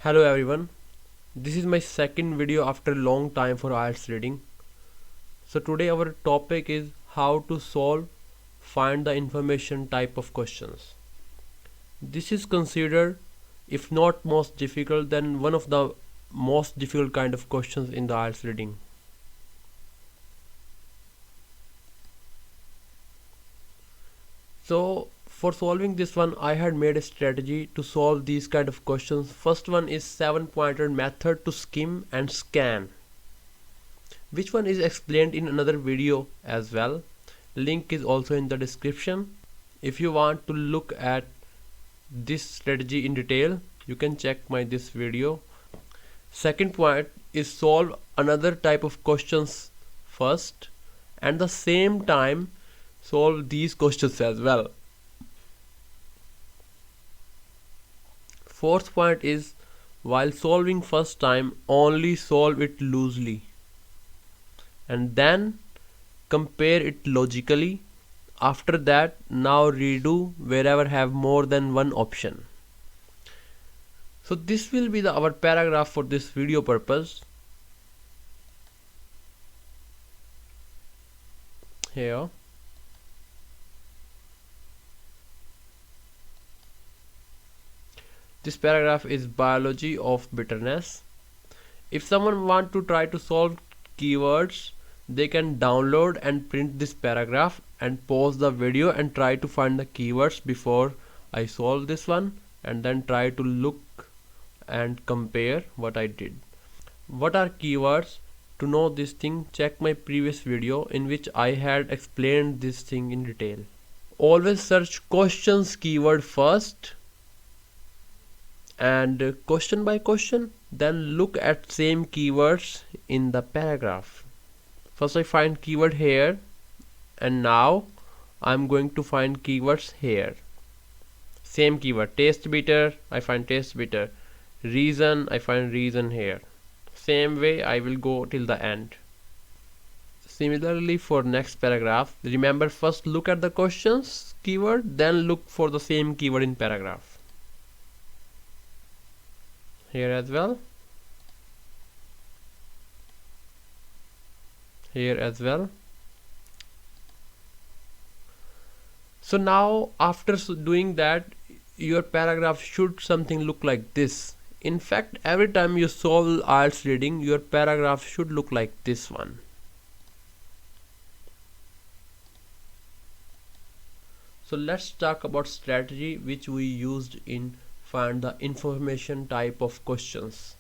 Hello everyone, this is my second video after a long time for IELTS reading. So today our topic is how to find the information type of questions. This is considered, if not most difficult, then one of the most difficult kind of questions in the IELTS reading. So for solving this one, I had made a strategy to solve these kind of questions. First one is 7-pointer method to skim and scan, which one is explained in another video as well. Link is also in the description. If you want to look at this strategy in detail, you can check this video. Second point is solve another type of questions first, and the same time solve these questions as well. Fourth point is, while solving first time, only solve it loosely and then compare it logically. After that, now redo wherever have more than one option. So this will be our paragraph for this video purpose. Here this paragraph is biology of bitterness. If someone want to try to solve keywords, they can download and print this paragraph and pause the video and try to find the keywords before I solve this one, and then try to look and compare what I did. What are keywords? To know this thing, check my previous video in which I had explained this thing in detail. Always search questions keyword first and question by question, then look at same keywords in the paragraph. First I find keyword here, and now I'm going to find keywords here. Same keyword, taste bitter, I find taste bitter. Reason, I find reason here. Same way I will go till the end. Similarly for next paragraph, remember, first look at the questions keyword, then look for the same keyword in paragraph. Here as well. Here as well. So now after doing that, your paragraph should something look like this. In fact, every time you solve IELTS reading, your paragraph should look like this one. So let's talk about strategy which we used in find the information type of questions.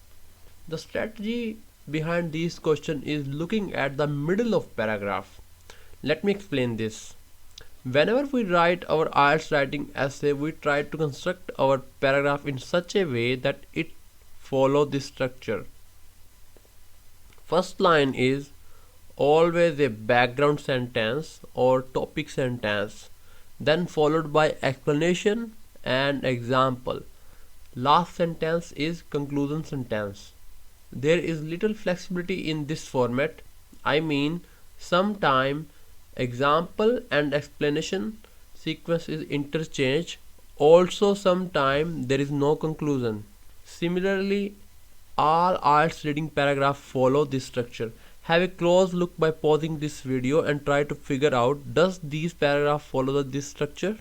The strategy behind these questions is looking at the middle of paragraph. Let me explain this. Whenever we write our IELTS writing essay, we try to construct our paragraph in such a way that it follow this structure. First line is always a background sentence or topic sentence, then followed by explanation and example. Last sentence is conclusion sentence. There is little flexibility in this format. I mean, sometime example and explanation sequence is interchanged. Also sometime there is no conclusion. Similarly, all IELTS reading paragraph follow this structure. Have a close look by pausing this video and try to figure out, does these paragraph follow this structure?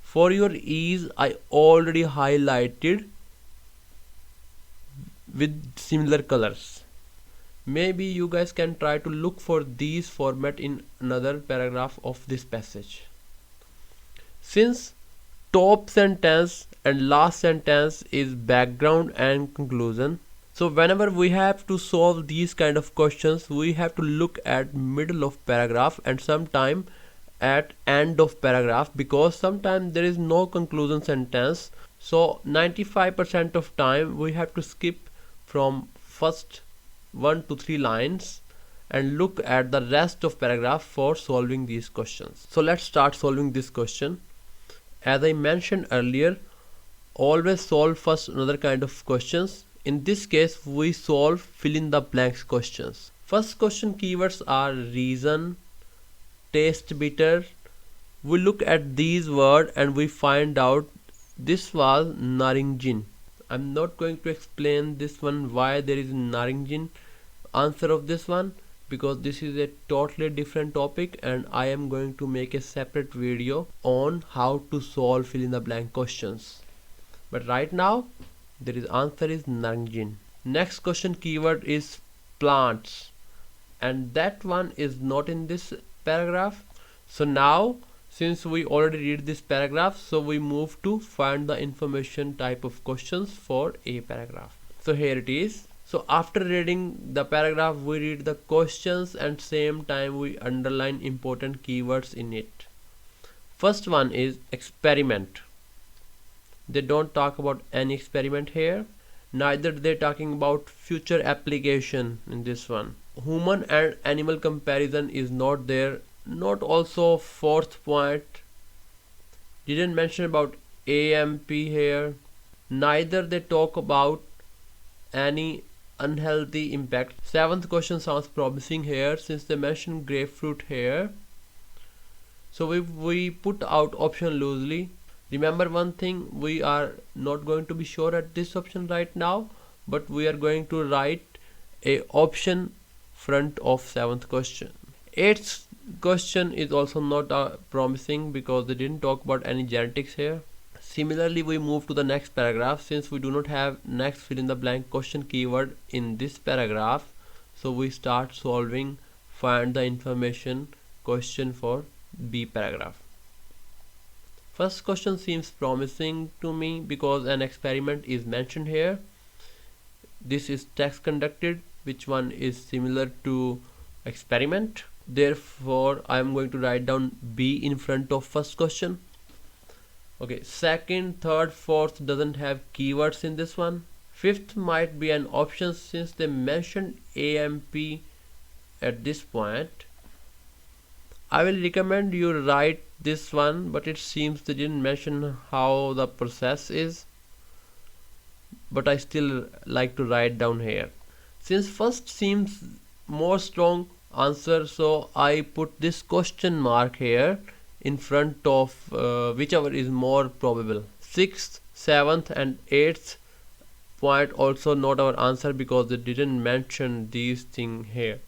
For your ease, I already highlighted with similar colors. Maybe you guys can try to look for these format in another paragraph of this passage. Since top sentence and last sentence is background and conclusion, so whenever we have to solve these kind of questions, we have to look at middle of paragraph and sometime at end of paragraph, because sometimes there is no conclusion sentence. So 95% of time we have to skip from first 1 to 3 lines and look at the rest of paragraph for solving these questions. So let's start solving this question. As I mentioned earlier, always solve first another kind of questions. In this case, we solve fill in the blanks questions. First question keywords are reason, taste bitter. We look at these words and we find out this was naringin. I'm not going to explain this one why there is naringin answer of this one, because this is a totally different topic and I am going to make a separate video on how to solve fill in the blank questions. But right now there is answer is naringin. Next question keyword is plants, and that one is not in this paragraph. So now since we already read this paragraph, so we move to find the information type of questions for a paragraph. So here it is. So after reading the paragraph, we read the questions and same time we underline important keywords in it. First one is experiment. They don't talk about any experiment here. Neither they're talking about future application in this one. Human and animal comparison is not there. Not also fourth point. Didn't mention about AMP here. Neither they talk about any unhealthy impact. Seventh question sounds promising here since they mention grapefruit here. So we put out option loosely. Remember one thing, we are not going to be sure at this option right now, but we are going to write a option front of seventh question. Eighth question is also not promising because they didn't talk about any genetics here. Similarly, we move to the next paragraph since we do not have next fill in the blank question keyword in this paragraph. So we start solving find the information question for B paragraph. First question seems promising to me because an experiment is mentioned here. This is test conducted, which one is similar to experiment. Therefore, I am going to write down B in front of first question. Okay, second, third, fourth doesn't have keywords in this one. Fifth might be an option since they mentioned AMP at this point. I will recommend you write this one, but it seems they didn't mention how the process is, but I still like to write down here. Since first seems more strong answer, so I put this question mark here in front of whichever is more probable. Sixth, seventh and eighth point also not our answer because they didn't mention these things here.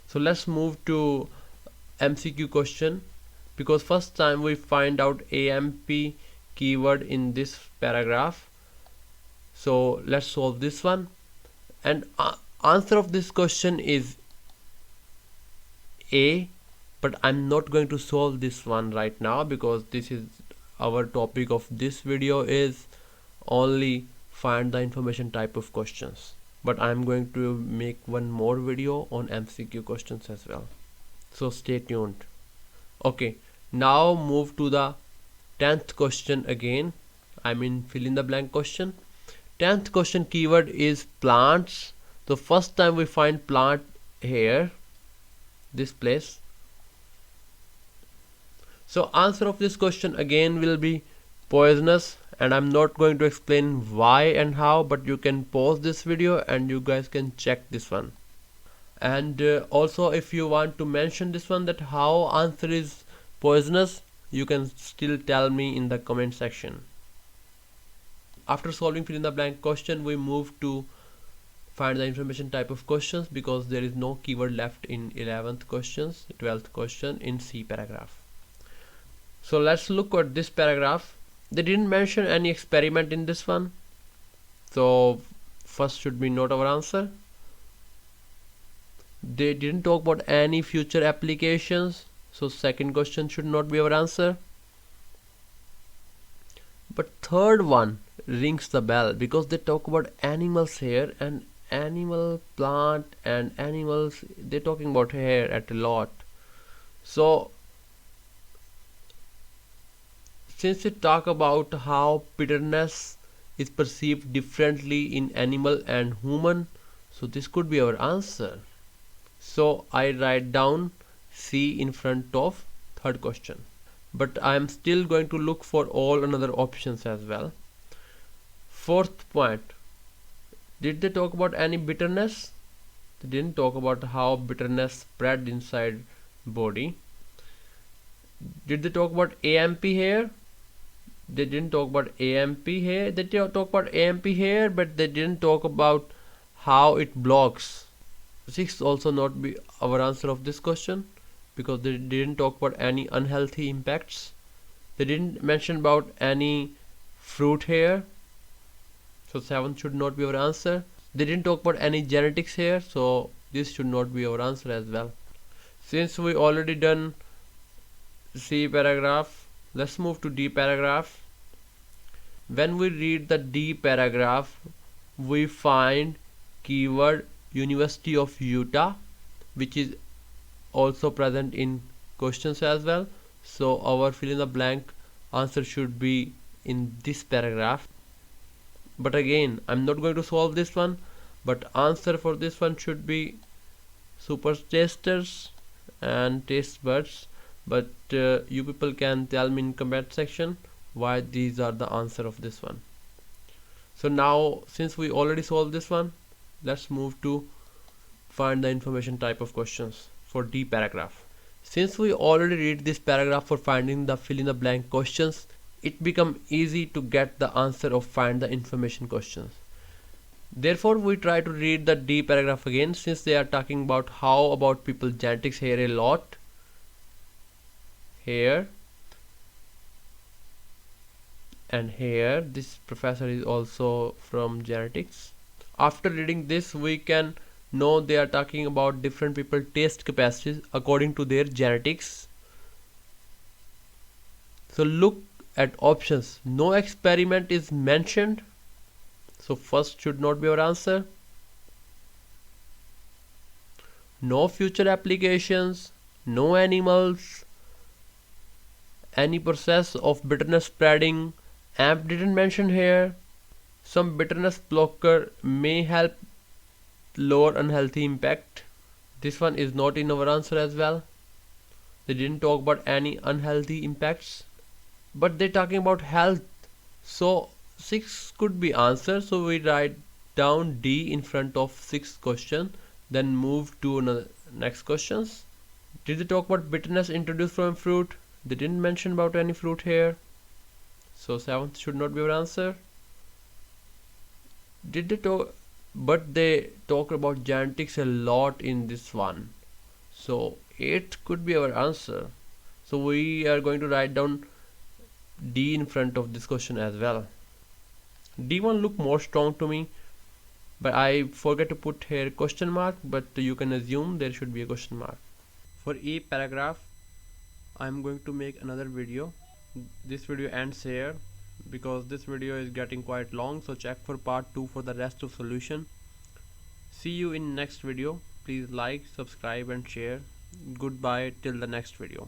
So let's move to MCQ question, because first time we find out AMP keyword in this paragraph. So let's solve this one, and answer of this question is A, but I'm not going to solve this one right now because this is our topic of this video is only find the information type of questions, but I'm going to make one more video on MCQ questions as well, so stay tuned. Okay, now move to the 10th question again. I mean fill in the blank question. 10th question keyword is plants. So first time we find plant here, this place. So answer of this question again will be poisonous, and I'm not going to explain why and how, but you can pause this video and you guys can check this one. And also if you want to mention this one that how answer is poisonous, you can still tell me in the comment section. After solving fill in the blank question, we move to find the information type of questions because there is no keyword left in 11th questions, 12th question in C paragraph. So let's look at this paragraph. They didn't mention any experiment in this one, so first should be not our answer. They didn't talk about any future applications, so second question should not be our answer. But third one rings the bell because they talk about animals here, and animal, plant and animals, they're talking about here at a lot. So since it talk about how bitterness is perceived differently in animal and human, so this could be our answer. So I write down C in front of third question, but I am still going to look for all another options as well. Fourth point, did they talk about any bitterness? They didn't talk about how bitterness spread inside body. Did they talk about AMP here? They didn't talk about AMP here. They talk about AMP here, but they didn't talk about how it blocks. 6 also not be our answer of this question, because they didn't talk about any unhealthy impacts. They didn't mention about any fruit here, so 7 should not be our answer. They didn't talk about any genetics here, so this should not be our answer as well. Since we already done C paragraph, let's move to D paragraph. When we read the D paragraph, we find keyword University of Utah, which is also present in questions as well. So our fill in the blank answer should be in this paragraph. But again, I'm not going to solve this one, but answer for this one should be super tasters and taste buds. But you people can tell me in comment section why these are the answer of this one. So now, since we already solved this one, let's move to find the information type of questions for D paragraph. Since we already read this paragraph for finding the fill in the blank questions, it become easy to get the answer of find the information questions. Therefore, we try to read the D paragraph again, since they are talking about how about people genetics here a lot. Here and here, this professor is also from genetics. After reading this, we can know they are talking about different people taste capacities according to their genetics. So look at options. No experiment is mentioned, so first should not be our answer. No future applications, no animals, any process of bitterness spreading, AMP didn't mention here. Some bitterness blocker may help lower unhealthy impact. This one is not in our answer as well. They didn't talk about any unhealthy impacts, but they're talking about health, so 6 could be answered. So we write down D in front of 6th question, then move to another next questions. Did they talk about bitterness introduced from fruit? They didn't mention about any fruit here, so 7th should not be our answer. Did they talk, but they talk about genetics a lot in this one, so 8 could be our answer. So we are going to write down D in front of this question as well. D1 look more strong to me, but I forget to put here question mark, but you can assume there should be a question mark. For E paragraph, I'm going to make another video. This video ends here because this video is getting quite long, so check for part 2 for the rest of solution. See you in next video. Please like, subscribe and share. Goodbye till the next video.